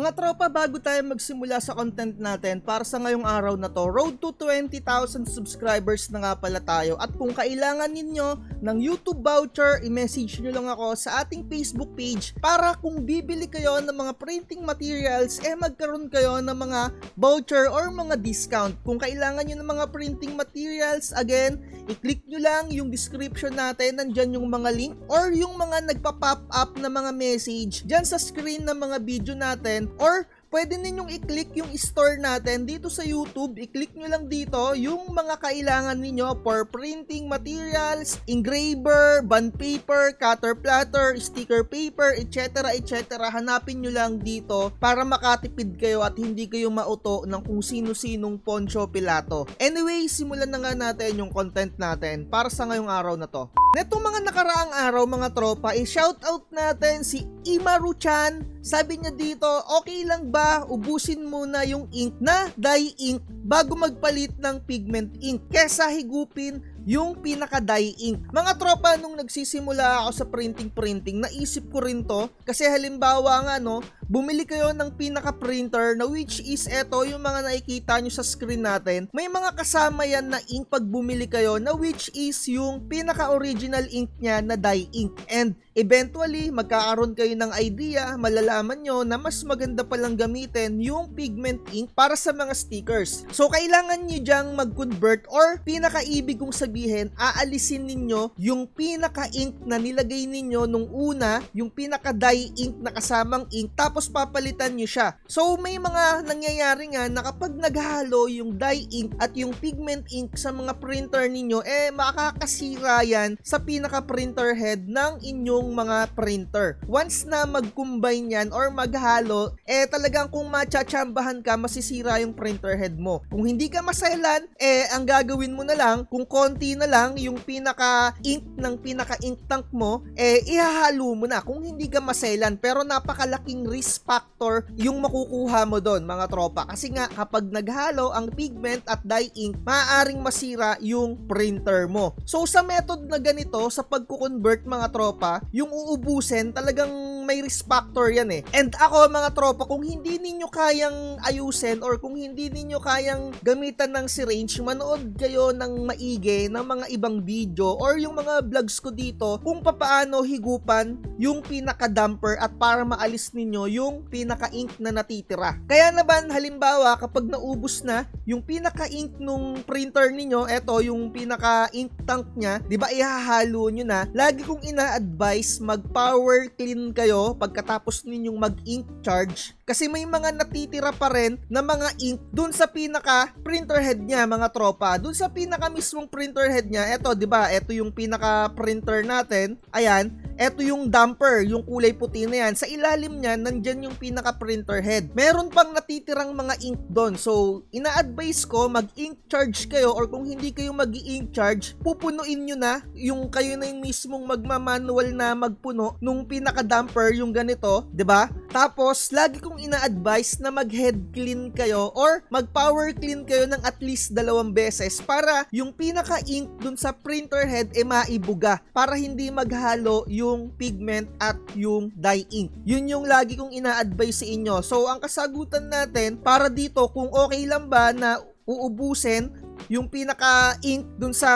Mga tropa, bago tayo magsimula sa content natin para sa ngayong araw na to, road to 20,000 subscribers na nga pala tayo. At kung kailangan ninyo ng YouTube voucher, i-message nyo lang ako sa ating Facebook page para kung bibili kayo ng mga printing materials, magkaroon kayo ng mga voucher or mga discount. Kung kailangan nyo ng mga printing materials, again, i-click nyo lang yung description natin, nandyan yung mga link or yung mga nagpa-pop up na mga message dyan sa screen ng mga video natin. Or pwede ninyong i-click yung store natin dito sa YouTube. I-click nyo lang dito yung mga kailangan ninyo for printing materials, engraver, bond paper, cutter platter, sticker paper, etc. etc. Hanapin nyo lang dito para makatipid kayo at hindi kayo mauto ng kung sino-sinong Poncio Pilato. Anyway, simulan na nga natin yung content natin para sa ngayong araw na to. Netong mga nakaraang araw mga tropa, i-shoutout natin si Imaru-chan. Sabi niya dito, okay lang ba ubusin muna yung ink na dye ink bago magpalit ng pigment ink kesa higupin yung pinaka-dye ink. Mga tropa, nung nagsisimula ako sa printing, naisip ko rin to kasi halimbawa nga bumili kayo ng pinaka-printer na which is eto yung mga nakikita nyo sa screen natin. May mga kasama yan na ink pag bumili kayo na which is yung pinaka-original ink nya na dye ink. And eventually, magkakaroon kayo ng idea, malalaman nyo na mas maganda palang gamitin yung pigment ink para sa mga stickers. So, kailangan nyo dyang mag-convert or pinaka-ibig kong sabihin, aalisin ninyo yung pinaka-ink na nilagay ninyo nung una, yung pinaka-dye ink na kasamang ink, tapos papalitan nyo siya. So, may mga nangyayari nga na kapag naghalo yung dye ink at yung pigment ink sa mga printer ninyo, makakasira yan sa pinaka-printer head ng inyong mga printer. Once na mag-combine yan or maghalo, talagang kung machachambahan ka, masisira yung printer head mo. Kung hindi ka maselan, ang gagawin mo na lang, kung konti na lang yung pinaka-ink ng pinaka-ink tank mo, ihahalo mo na kung hindi ka maselan. Pero napakalaking risk factor yung makukuha mo doon, mga tropa. Kasi nga, kapag naghalo ang pigment at dye ink, maaaring masira yung printer mo. So, sa method na ganito, sa pagko-convert, mga tropa, yung uubusin, talagang may risk factor yan And ako, mga tropa, kung hindi ninyo kayang ayusin or kung hindi ninyo kayang gamitan ng syringe, manood kayo ng maigi ng mga ibang video or yung mga vlogs ko dito kung papaano higupan yung pinaka-damper at para maalis ninyo yung pinaka-ink na natitira. Kaya naman, halimbawa, kapag naubos na yung pinaka-ink nung printer ninyo, eto yung pinaka-ink tank nya, di ba ihahalo nyo na, lagi kong ina-advise mag-power clean kayo pagkatapos ninyong mag-ink charge kasi may mga natitira pa rin na mga ink dun sa pinaka printer head niya, mga tropa. Dun sa pinaka mismong printer head niya, eto, di ba? Eto yung pinaka printer natin. Ayan, eto yung damper, yung kulay puti na yan. Sa ilalim niya, nandyan yung pinaka printer head. Meron pang natitirang mga ink doon. So, ina-advise ko mag-ink charge kayo or kung hindi kayo mag-ink charge, pupunuin nyo na yung kayo na yung mismong magmamanual na magpuno nung pinaka-damper, yung ganito, 'di ba? Tapos lagi kong ina-advise na mag-head clean kayo or mag-power clean kayo ng at least 2 beses para yung pinaka-ink dun sa printer head maibuga para hindi maghalo yung pigment at yung dye ink. Yun yung lagi kong ina-advise sa inyo. So ang kasagutan natin para dito, kung okay lang ba na uubusin yung pinaka-ink dun sa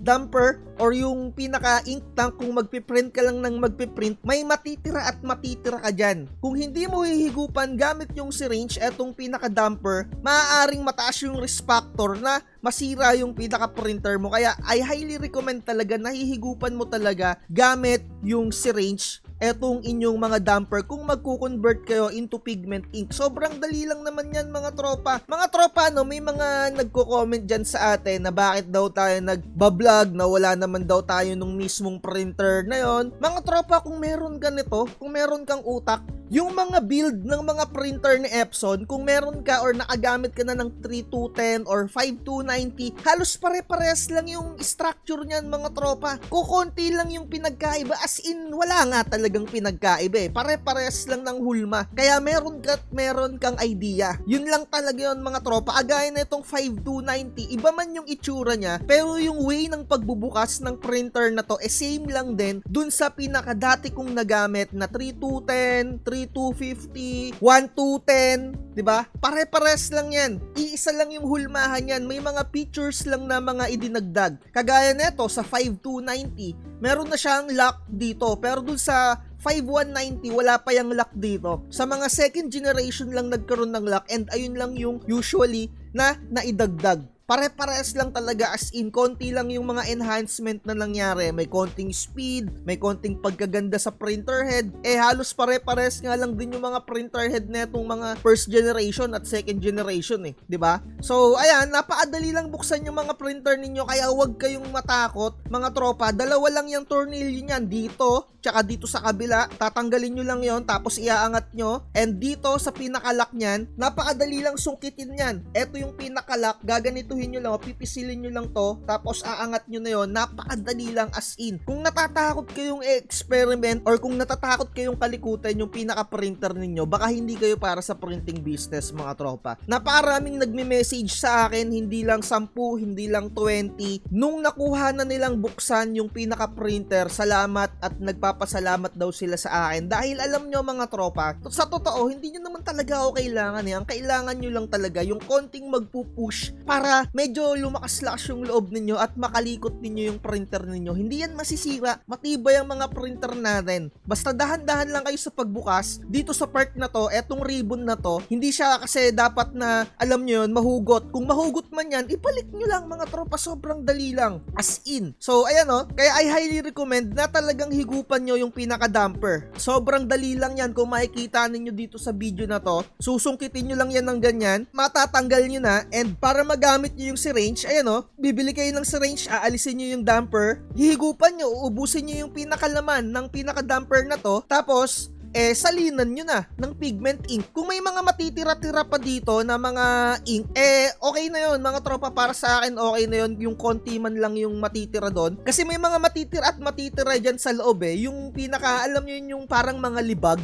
damper or yung pinaka-ink tank, kung magpiprint ka lang ng magpiprint, may matitira at matitira ka dyan. Kung hindi mo hihigupan gamit yung syringe, etong pinaka-damper, maaaring mataas yung risk factor na masira yung pinaka-printer mo. Kaya I highly recommend talaga na hihigupan mo talaga gamit yung syringe etong inyong mga damper kung magko-convert kayo into pigment ink. Sobrang dali lang naman yan, mga tropa. Mga tropa, may mga nagko-comment dyan sa atin na bakit daw tayo nagbablog na wala naman daw tayo nung mismong printer na yon. Mga tropa, kung meron ka nito, kung meron kang utak, yung mga build ng mga printer ni Epson, kung meron ka or nakagamit ka na ng 3210 or 5290, halos pare-pares lang yung structure niyan, mga tropa. Kukunti lang yung pinagkaiba, as in wala nga talagang pinagkaiba Pare-pares lang ng hulma. Kaya meron kang idea. Yun lang talaga yun, mga tropa. Agaya na itong 5290, iba man yung itsura niya, pero yung way ng pagbubukas ng printer na to, same lang din dun sa pinakadati kong nagamit na 3210, 250, 250, 1210, 'di ba? Pare-pares lang 'yan. Iisa lang yung hulmahan niyan. May mga features lang na mga idinagdag. Kagaya nito sa 5290, meron na siyang lock dito. Pero dun sa 5190, wala pa yung lock dito. Sa mga second generation lang nagkaroon ng lock, and ayun lang yung usually na naidagdag. Pare-pares lang talaga, as in konti lang yung mga enhancement na nangyari. May konting speed, may konting pagkaganda sa printer head. Halos pare-pares nga lang din yung mga printer head na itong mga first generation at second generation 'di ba? So ayan, napakadali lang buksan yung mga printer ninyo, kaya huwag kayong matakot mga tropa. Dalawa lang yung tornilyo niyan, dito tsaka dito sa kabila. Tatanggalin nyo lang yon, tapos iaangat nyo, and dito sa pinaka-lock niyan, napakadali lang sungkitin yan. Ito yung pinaka-lock, gaganituhin nyo lang, pipisilin nyo lang to, tapos aangat nyo na yon. Napakadali lang, as in. Kung natatakot kayong experiment or kung natatakot kayong kalikutan yung pinaka-printer ninyo, baka hindi kayo para sa printing business mga tropa. Napakaraming nagme-message sa akin, hindi lang 10, hindi lang 20. Nung nakuha na nilang buksan yung pinaka-printer, salamat at nagpapasalamat daw sila sa akin. Dahil alam nyo mga tropa, sa totoo, hindi nyo naman talaga ako kailangan. Ang kailangan nyo lang talaga yung konting magpupush para medyo lumakas-lakas yung loob ninyo at makalikot ninyo yung printer ninyo. Hindi yan masisira. Matibay ang mga printer natin. Basta dahan-dahan lang kayo sa pagbukas. Dito sa part na to, etong ribbon na to, hindi siya kasi dapat na, alam nyo yun, mahugot. Kung mahugot man yan, ibalik nyo lang mga tropa. Sobrang dali lang. As in. So, ayan kaya I highly recommend na talagang higupan nyo yung pinaka-damper. Sobrang dali lang yan. Kung makikita ninyo dito sa video na to, susungkitin nyo lang yan ng ganyan, matatanggal nyo na, and para magamit nyo yung syringe, ayan bibili kayo ng syringe, aalisin nyo yung damper, hihigupan nyo, uubusin nyo yung pinakalaman ng pinaka-damper na to, tapos salinan nyo na ng pigment ink. Kung may mga matitira-tira pa dito na mga ink, okay na yun mga tropa. Para sa akin, okay na yun. Yung konti man lang yung matitira doon. Kasi may mga matitira at matitira dyan sa loob yung pinaka, alam nyo yun, yung parang mga libag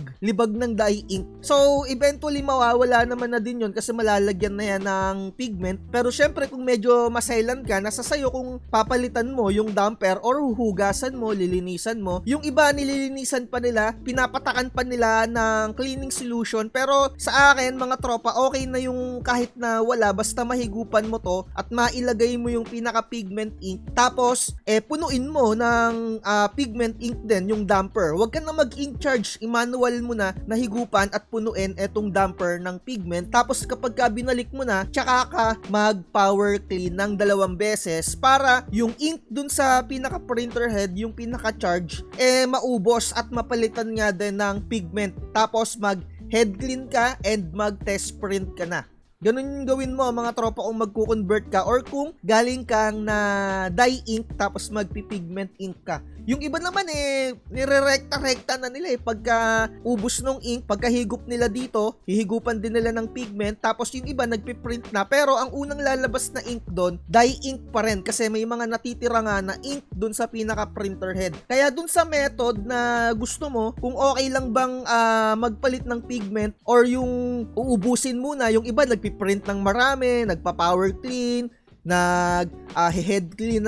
ng dye ink. So, eventually mawawala naman na din yun kasi malalagyan na yan ng pigment. Pero syempre, kung medyo masailan ka, nasa sayo kung papalitan mo yung damper or huhugasan mo, lilinisan mo. Yung iba, nililinisan pa nila, pinapatakan pa nila ng cleaning solution, pero sa akin mga tropa, okay na yung kahit na wala, basta mahigupan mo to at mailagay mo yung pinaka pigment ink, tapos punuin mo ng pigment ink din yung damper. Huwag ka na mag-ink charge, i-manual mo na higupan at punuin etong damper ng pigment, tapos kapag binalik mo na, tsaka ka mag power clean ng 2 beses para yung ink dun sa pinaka printer head, yung pinaka charge, maubos at mapalitan nga din ng pigment. Tapos mag head clean ka and mag test print ka na. Ganun yung gawin mo mga tropa kung magko-convert ka or kung galing kang na dye ink tapos magpipigment ink ka. Yung iba naman nire-rekta-rekta na nila pagka ubos ng ink, pagka higup nila dito, hihigupan din nila ng pigment, tapos yung iba nagpiprint na, pero ang unang lalabas na ink doon, dye ink pa rin kasi may mga natitira nga na ink doon sa pinaka printer head. Kaya doon sa method na gusto mo, kung okay lang bang magpalit ng pigment or yung uubusin muna, yung iba nagpiprint ng marami, nagpa-power clean, nag-head clean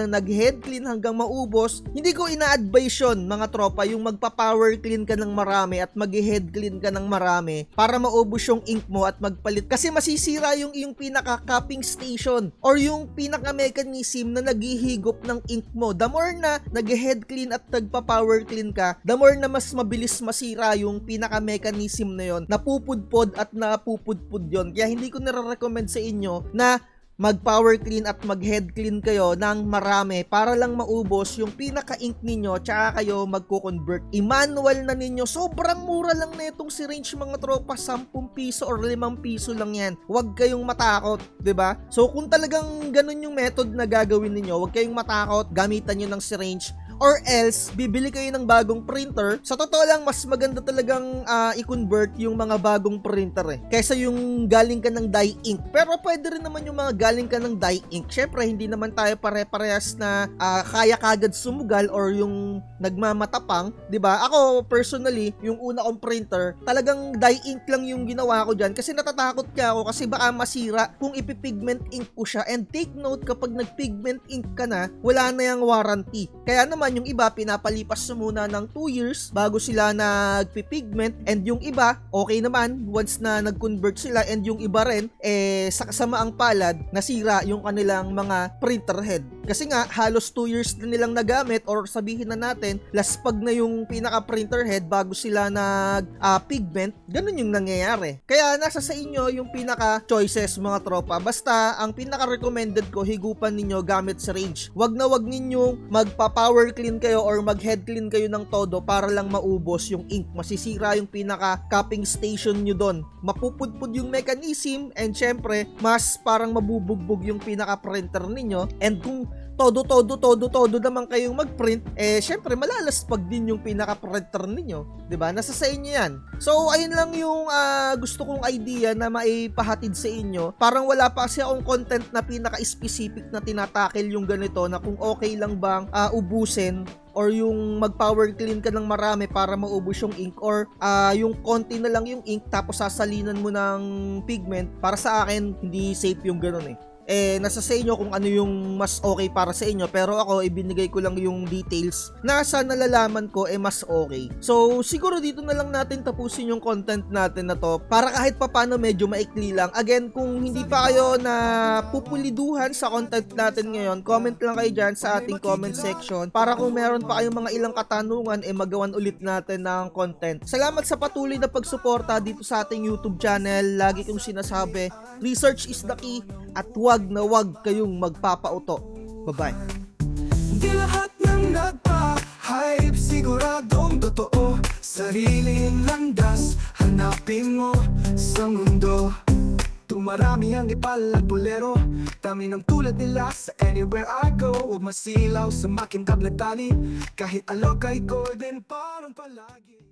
hanggang maubos. Hindi ko ina-advise yun mga tropa, yung magpa-power clean ka ng marami at mag-head clean ka ng marami para maubos yung ink mo at magpalit, kasi masisira yung pinaka-cupping station or yung pinaka-mechanism na naghihigop ng ink mo. The more na nag-head clean at nagpa-power clean ka, the more na mas mabilis masira yung pinaka-mechanism na yon, napupudpod at napupudpud yon. Kaya hindi ko nire-recommend sa inyo na mag-power clean at mag-head clean kayo ng marami para lang maubos yung pinaka-ink ninyo, tsaka kayo magko-convert. I-manual na ninyo. Sobrang mura lang na itong syringe mga tropa, 10 piso or 5 piso lang yan. Huwag kayong matakot, 'di ba? So kung talagang ganun yung method na gagawin ninyo, huwag kayong matakot, gamitan nyo ng syringe. Or else, bibili kayo ng bagong printer. Sa totoo lang, mas maganda talagang i-convert yung mga bagong printer kaysa yung galing ka ng dye ink. Pero pwede rin naman yung mga galing ka ng dye ink. Syempre, hindi naman tayo pare-parehas na kaya kagad sumugal or yung nagmamatapang, 'di ba? Ako, personally, yung una kong printer, talagang dye ink lang yung ginawa ko dyan kasi natatakot ka ako kasi baka masira kung ipipigment ink ko siya. And take note, kapag nagpigment ink ka na, wala na yung warranty. Kaya naman, naman yung iba pinapalipas muna ng 2 years bago sila nagpipigment, and yung iba okay naman once na nag-convert sila, and yung iba rin sa kasamaang palad nasira yung kanilang mga printer head. Kasi nga halos 2 years na nilang nagamit, or sabihin na natin laspag na yung pinaka printer head bago sila nag-pigment. Ganun yung nangyayari. Kaya nasa sa inyo yung pinaka choices mga tropa. Basta ang pinaka recommended ko, higupan ninyo gamit sa range. Wag na wag ninyong magpa-power clean kayo or mag-head clean kayo ng todo para lang maubos yung ink. Masisira yung pinaka cupping station nyo doon. Mapupudpud yung mechanism, and syempre mas parang mabubugbog yung pinaka printer ninyo. And kung todo naman kayong mag-print, syempre malalaspag din yung pinaka-printer ninyo, 'di ba? Nasa sa inyo 'yan. So ayun lang yung gusto kong idea na maipahatid sa inyo. Parang wala pa kasi akong content na pinaka-specific na tinatakil yung ganito, na kung okay lang bang ubusin or yung mag-power clean ka ng marami para maubos yung ink, or yung konti na lang yung ink tapos sasalinan mo ng pigment. Para sa akin hindi safe yung ganun nasa sa inyo kung ano yung mas okay para sa inyo, pero ako ibinigay ko lang yung details na sa nalalaman ko mas okay. So siguro dito na lang natin tapusin yung content natin na to, para kahit papano medyo maikli lang. Again, kung hindi pa kayo na pupuliduhan sa content natin ngayon, comment lang kayo dyan sa ating comment section, para kung meron pa kayong mga ilang katanungan magawan ulit natin ng content. Salamat sa patuloy na pagsuporta dito sa ating YouTube channel. Lagi kong sinasabi, research is the key, at wag na wag kayong magpapauto. Bye-bye. Di lahat ng nagpa-hype siguradong totoo. Sariling landas hanapin mo sa mundo. Tumarami ang ipalagbolero, dami ng tulad nila sa anywhere I go. Huwag masilaw sa makintag na tali, kahit alok ay golden parang palagi.